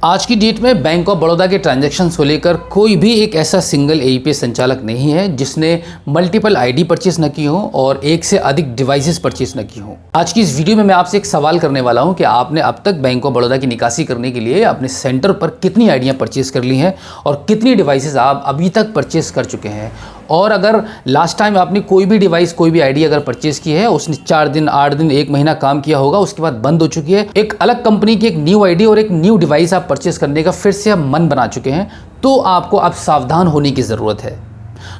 आज की डेट में बैंक ऑफ बड़ौदा के ट्रांजैक्शंस को लेकर कोई भी एक ऐसा सिंगल एईपीएस संचालक नहीं है जिसने मल्टीपल आईडी परचेस न की हो और एक से अधिक डिवाइसेस परचेस न की हो। आज की इस वीडियो में मैं आपसे एक सवाल करने वाला हूं कि आपने अब तक बैंक ऑफ बड़ौदा की निकासी करने के लिए अपने सेंटर पर कितनी आईडियां परचेस कर ली हैं और कितनी डिवाइसेस आप अभी तक परचेस कर चुके हैं। और अगर लास्ट टाइम आपने कोई भी डिवाइस कोई भी आईडी अगर परचेस की है, उसने 4 दिन 8 दिन 1 महीना काम किया होगा, उसके बाद बंद हो चुकी है, एक अलग कंपनी की एक न्यू आईडी और एक न्यू डिवाइस आप परचेस करने का फिर से आप मन बना चुके हैं, तो आपको अब सावधान होने की ज़रूरत है।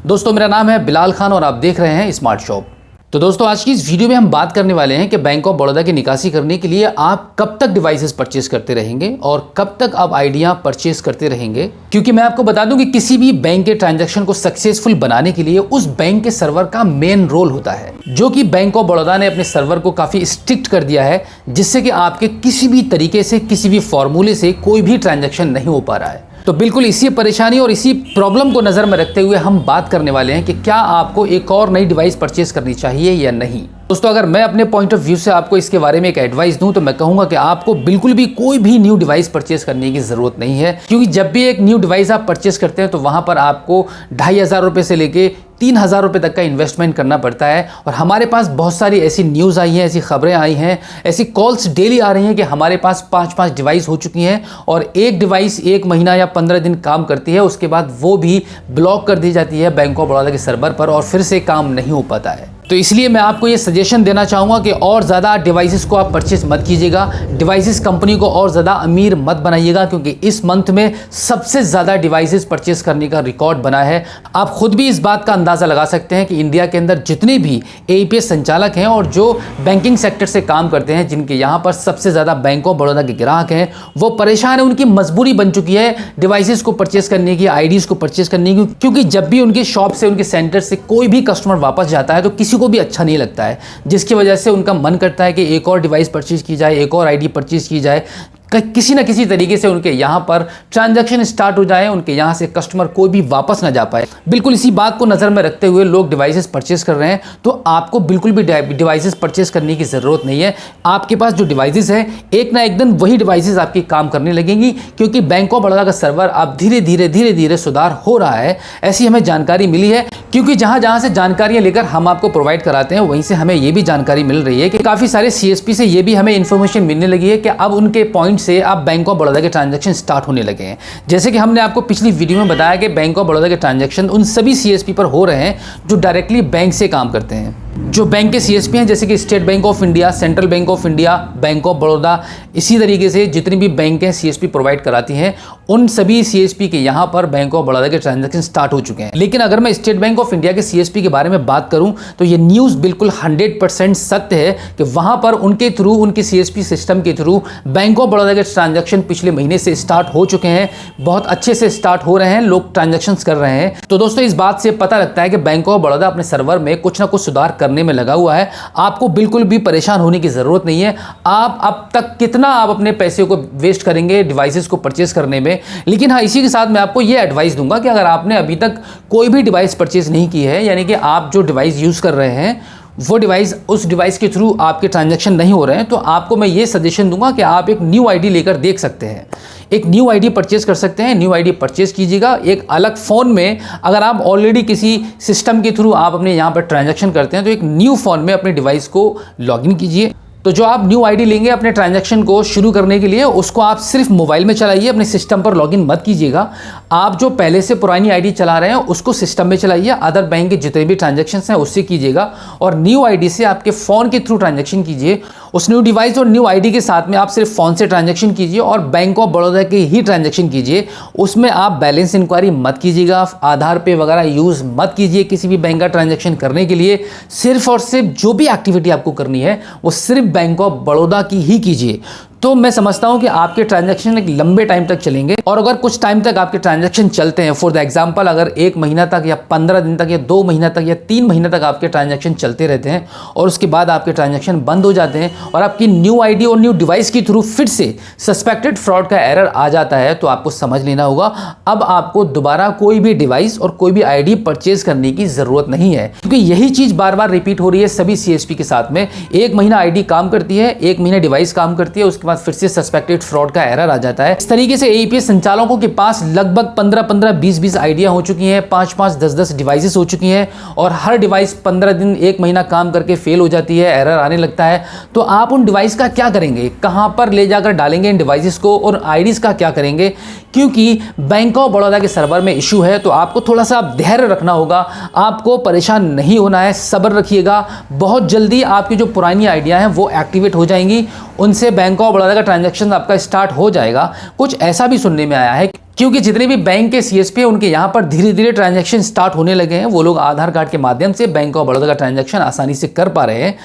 दोस्तों, मेरा नाम है बिलाल खान और आप देख रहे हैं स्मार्ट शॉप। तो दोस्तों, आज की इस वीडियो में हम बात करने वाले हैं कि बैंक ऑफ बड़ौदा की निकासी करने के लिए आप कब तक डिवाइसेस परचेस करते रहेंगे और कब तक आप आइडिया परचेस करते रहेंगे। क्योंकि मैं आपको बता दूं कि किसी भी बैंक के ट्रांजैक्शन को सक्सेसफुल बनाने के लिए उस बैंक के सर्वर का मेन रोल होता है, जो कि बैंक ऑफ बड़ौदा ने अपने सर्वर को काफ़ी स्ट्रिक्ट कर दिया है, जिससे कि आपके किसी भी तरीके से किसी भी फॉर्मूले से कोई भी ट्रांजैक्शन नहीं हो पा रहा है। तो बिल्कुल इसी परेशानी और इसी प्रॉब्लम को नज़र में रखते हुए हम बात करने वाले हैं कि क्या आपको एक और नई डिवाइस परचेस करनी चाहिए या नहीं। दोस्तों, अगर मैं अपने पॉइंट ऑफ व्यू से आपको इसके बारे में एक एडवाइस दूं तो मैं कहूंगा कि आपको बिल्कुल भी कोई भी न्यू डिवाइस परचेस करने की ज़रूरत नहीं है, क्योंकि जब भी एक न्यू डिवाइस आप परचेस करते हैं तो वहां पर आपको 2500 रुपये से लेके 3000 रुपये तक का इन्वेस्टमेंट करना पड़ता है। और हमारे पास बहुत सारी ऐसी न्यूज़ आई हैं, ऐसी खबरें आई हैं, ऐसी कॉल्स डेली आ रही हैं कि हमारे पास 5 डिवाइस हो चुकी हैं और एक डिवाइस 1 महीना या 15 दिन काम करती है, उसके बाद वो भी ब्लॉक कर दी जाती है बैंक ऑफ बड़ौदा के सर्वर पर और फिर से काम नहीं हो पाता है। तो इसलिए मैं आपको ये सजेशन देना चाहूँगा कि और ज़्यादा डिवाइसेस को आप परचेस मत कीजिएगा, डिवाइसेस कंपनी को और ज़्यादा अमीर मत बनाइएगा, क्योंकि इस मंथ में सबसे ज़्यादा डिवाइसेस परचेस करने का रिकॉर्ड बना है। आप खुद भी इस बात का अंदाज़ा लगा सकते हैं कि इंडिया के अंदर जितने भी एईपीएस संचालक हैं और जो बैंकिंग सेक्टर से काम करते हैं, जिनके यहाँ पर सबसे ज़्यादा बैंक ऑफ बड़ौदा के ग्राहक हैं, वो परेशान है। उनकी मजबूरी बन चुकी है डिवाइसेस को परचेस करने की, आईडीज़ को परचेस करने की, क्योंकि जब भी उनके शॉप से, उनके सेंटर से कोई भी कस्टमर वापस जाता है तो किसी को भी अच्छा नहीं लगता है, जिसकी वजह से उनका मन करता है कि एक और डिवाइस परचेज की जाए, एक और आईडी परचेज की जाए, किसी ना किसी तरीके से उनके यहाँ पर ट्रांजैक्शन स्टार्ट हो जाए, उनके यहाँ से कस्टमर कोई भी वापस ना जा पाए। बिल्कुल इसी बात को नज़र में रखते हुए लोग डिवाइसेस परचेस कर रहे हैं। तो आपको बिल्कुल भी डिवाइसेस परचेस करने की ज़रूरत नहीं है। आपके पास जो डिवाइसेस है, एक ना एक दिन वही डिवाइसेस आपकी काम करने लगेंगी, क्योंकि बैंक ऑफ बड़ौदा का सर्वर अब धीरे धीरे सुधार हो रहा है, ऐसी हमें जानकारी मिली है। क्योंकि जहाँ से जानकारियाँ लेकर हम आपको प्रोवाइड कराते हैं, वहीं से हमें ये भी जानकारी मिल रही है कि काफ़ी सारे सीएसपी से ये भी हमें इन्फॉर्मेशन मिलने लगी है कि अब उनके पॉइंट से आप बैंक ऑफ बड़ौदा के ट्रांजैक्शन स्टार्ट होने लगे हैं। जैसे कि हमने आपको पिछली वीडियो में बताया कि बैंक ऑफ बड़ौदा के ट्रांजैक्शन उन सभी सीएसपी पर हो रहे हैं जो डायरेक्टली बैंक से काम करते हैं। जो बैंक के सीएसपी हैं, जैसे कि state bank of India, central bank of India, bank of Baroda, इसी तरीके से जितनी भी बैंक हैं सीएसपी प्रोवाइड कराती हैं, उन सभी सीएसपी के यहाँ पर बैंक ऑफ बड़ौदा के ट्रांजैक्शन स्टार्ट हो चुके हैं। लेकिन अगर मैं स्टेट बैंक ऑफ इंडिया के सीएसपी के बारे में बात करूं तो ये न्यूज़ बिल्कुल 100% सत्य है कि वहाँ पर उनके थ्रू, उनके सीएसपी सिस्टम के थ्रू बैंक ऑफ बड़ौदा के ट्रांजैक्शन पिछले महीने से स्टार्ट हो चुके हैं, बहुत अच्छे से स्टार्ट हो रहे हैं, लोग ट्रांजैक्शन कर रहे हैं। तो दोस्तों, इस बात से पता लगता है कि बैंक ऑफ बड़ौदा अपने सर्वर में कुछ ना कुछ सुधार करने में लगा हुआ है। आपको बिल्कुल भी परेशान होने की ज़रूरत नहीं है। आप अब तक कितना आप अपने पैसे को वेस्ट करेंगे डिवाइसेस को परचेस करने में। लेकिन हाँ, इसी के साथ मैं आपको ये एडवाइस दूंगा कि अगर आपने अभी तक कोई भी डिवाइस परचेस नहीं की है, यानी कि आप जो डिवाइस यूज़ कर रहे हैं वो डिवाइस, उस डिवाइस के थ्रू आपके ट्रांजैक्शन नहीं हो रहे हैं, तो आपको मैं ये सजेशन दूंगा कि आप एक न्यू आईडी लेकर देख सकते हैं, एक न्यू आईडी परचेस कर सकते हैं। न्यू आईडी परचेस कीजिएगा एक अलग फ़ोन में। अगर आप ऑलरेडी किसी सिस्टम के थ्रू आप अपने यहाँ पर ट्रांजैक्शन करते हैं तो एक न्यू फ़ोन में अपने डिवाइस को लॉगिन कीजिए। तो जो आप न्यू आईडी लेंगे अपने ट्रांजैक्शन को शुरू करने के लिए, उसको आप सिर्फ मोबाइल में चलाइए, अपने सिस्टम पर लॉगिन मत कीजिएगा। आप जो पहले से पुरानी आईडी चला रहे हैं उसको सिस्टम में चलाइए, अदर बैंक के जितने भी ट्रांजैक्शंस हैं उससे कीजिएगा और न्यू आईडी से आपके फ़ोन के थ्रू ट्रांजैक्शन कीजिए। उस न्यू डिवाइस और न्यू आईडी के साथ में आप सिर्फ फ़ोन से ट्रांजैक्शन कीजिए और बैंक ऑफ बड़ौदा के ही ट्रांजैक्शन कीजिए। उसमें आप बैलेंस इंक्वायरी मत कीजिएगा, आधार पे वगैरह यूज़ मत कीजिए किसी भी बैंक का ट्रांजैक्शन करने के लिए। सिर्फ और सिर्फ जो भी एक्टिविटी आपको करनी है वो सिर्फ बैंक ऑफ बड़ौदा की ही कीजिए। तो मैं समझता हूं कि आपके ट्रांजैक्शन एक लंबे टाइम तक चलेंगे। और अगर कुछ टाइम तक आपके ट्रांजैक्शन चलते हैं, फॉर द एग्जांपल अगर 1 महीना तक या 15 दिन तक या 2 महीना तक या 3 महीने तक आपके ट्रांजैक्शन चलते रहते हैं और उसके बाद आपके ट्रांजैक्शन बंद हो जाते हैं और आपकी न्यू आईडी और न्यू डिवाइस के थ्रू फिर से सस्पेक्टेड फ्रॉड का एरर आ जाता है, तो आपको समझ लेना होगा अब आपको दोबारा कोई भी डिवाइस और कोई भी आईडी परचेज करने की ज़रूरत नहीं है। क्योंकि यही चीज़ बार बार रिपीट हो रही है सभी सीएसपी के साथ में। 1 महीना आईडी काम करती है, 1 महीना डिवाइस काम करती है, उसके बाद फिर से सस्पेक्टेड फ्रॉड का एरर आ जाता है। इस तरीके से एईपीएस संचालकों के पास लगभग 15-15, 20-20 आइडिया हो चुकी हैं, 5-5, 10-10 डिवाइसेस हो चुकी हैं और हर डिवाइस 15 दिन, 1 महीना काम करके फेल हो जाती है, एरर आने लगता है। तो आप उन डिवाइस का क्या करेंगे, कहां पर ले जाकर डालेंगे इन डिवाइसेस को और आईडीज का क्या करेंगे? क्योंकि बैंक ऑफ बड़ौदा के सर्वर में इशू है, तो आपको थोड़ा सा धैर्य रखना होगा, आपको परेशान नहीं होना है, सब्र रखिएगा। बहुत जल्दी आपकी जो पुरानी आइडिया हैं वो एक्टिवेट हो जाएंगी, उनसे बैंक ऑफ बड़ौदा का ट्रांजैक्शन आपका स्टार्ट हो जाएगा। कुछ ऐसा भी सुनने में आया है क्योंकि जितने भी बैंक के सीएसपी है उनके यहाँ पर धीरे धीरे ट्रांजैक्शन स्टार्ट होने लगे हैं, वो लोग आधार कार्ड के माध्यम से बैंक ऑफ बड़ौदा का ट्रांजैक्शन आसानी से कर पा रहे हैं।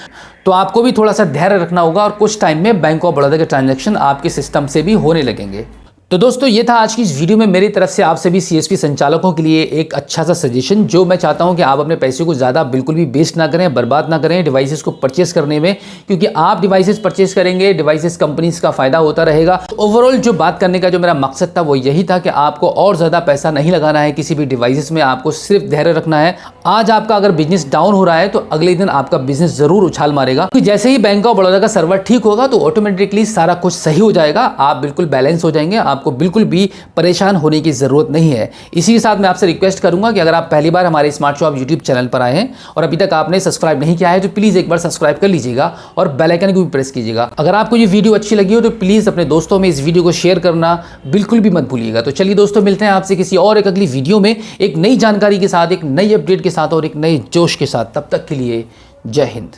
तो आपको भी थोड़ा सा धैर्य रखना होगा और कुछ टाइम में बैंक ऑफ बड़ौदा के ट्रांजैक्शन आपके सिस्टम से भी होने लगेंगे। तो दोस्तों ये था आज की इस वीडियो में मेरी तरफ से आप सभी सीएसपी संचालकों के लिए एक अच्छा सा सजेशन, जो मैं चाहता हूं कि आप अपने पैसे को ज़्यादा बिल्कुल भी वेस्ट ना करें, बर्बाद ना करें डिवाइसेस को परचेस करने में, क्योंकि आप डिवाइसेस परचेस करेंगे, डिवाइसेस कंपनीज का फायदा होता रहेगा। तो ओवरऑल जो बात करने का जो मेरा मकसद था वो यही था कि आपको और ज़्यादा पैसा नहीं लगाना है किसी भी डिवाइसेस में, आपको सिर्फ धैर्य रखना है। आज आपका अगर बिजनेस डाउन हो रहा है तो अगले दिन आपका बिजनेस जरूर उछाल मारेगा, क्योंकि जैसे ही बैंक ऑफ बड़ौदा का सर्वर ठीक होगा तो ऑटोमेटिकली सारा कुछ सही हो जाएगा, आप बिल्कुल बैलेंस हो जाएंगे, आपको बिल्कुल भी परेशान होने की जरूरत नहीं है। इसी के साथ मैं आपसे रिक्वेस्ट करूंगा कि अगर आप पहली बार हमारे स्मार्ट शॉप यूट्यूब चैनल पर आए हैं और अभी तक आपने सब्सक्राइब नहीं किया है तो प्लीज एक बार सब्सक्राइब कर लीजिएगा और बेल आइकन को भी प्रेस कीजिएगा। अगर आपको ये वीडियो अच्छी लगी हो तो प्लीज अपने दोस्तों में इस वीडियो को शेयर करना बिल्कुल भी मत भूलिएगा। तो चलिए दोस्तों, मिलते हैं आपसे किसी और एक अगली वीडियो में एक नई जानकारी के साथ, एक नई अपडेट के साथ और एक नए जोश के साथ। तब तक के लिए जय हिंद।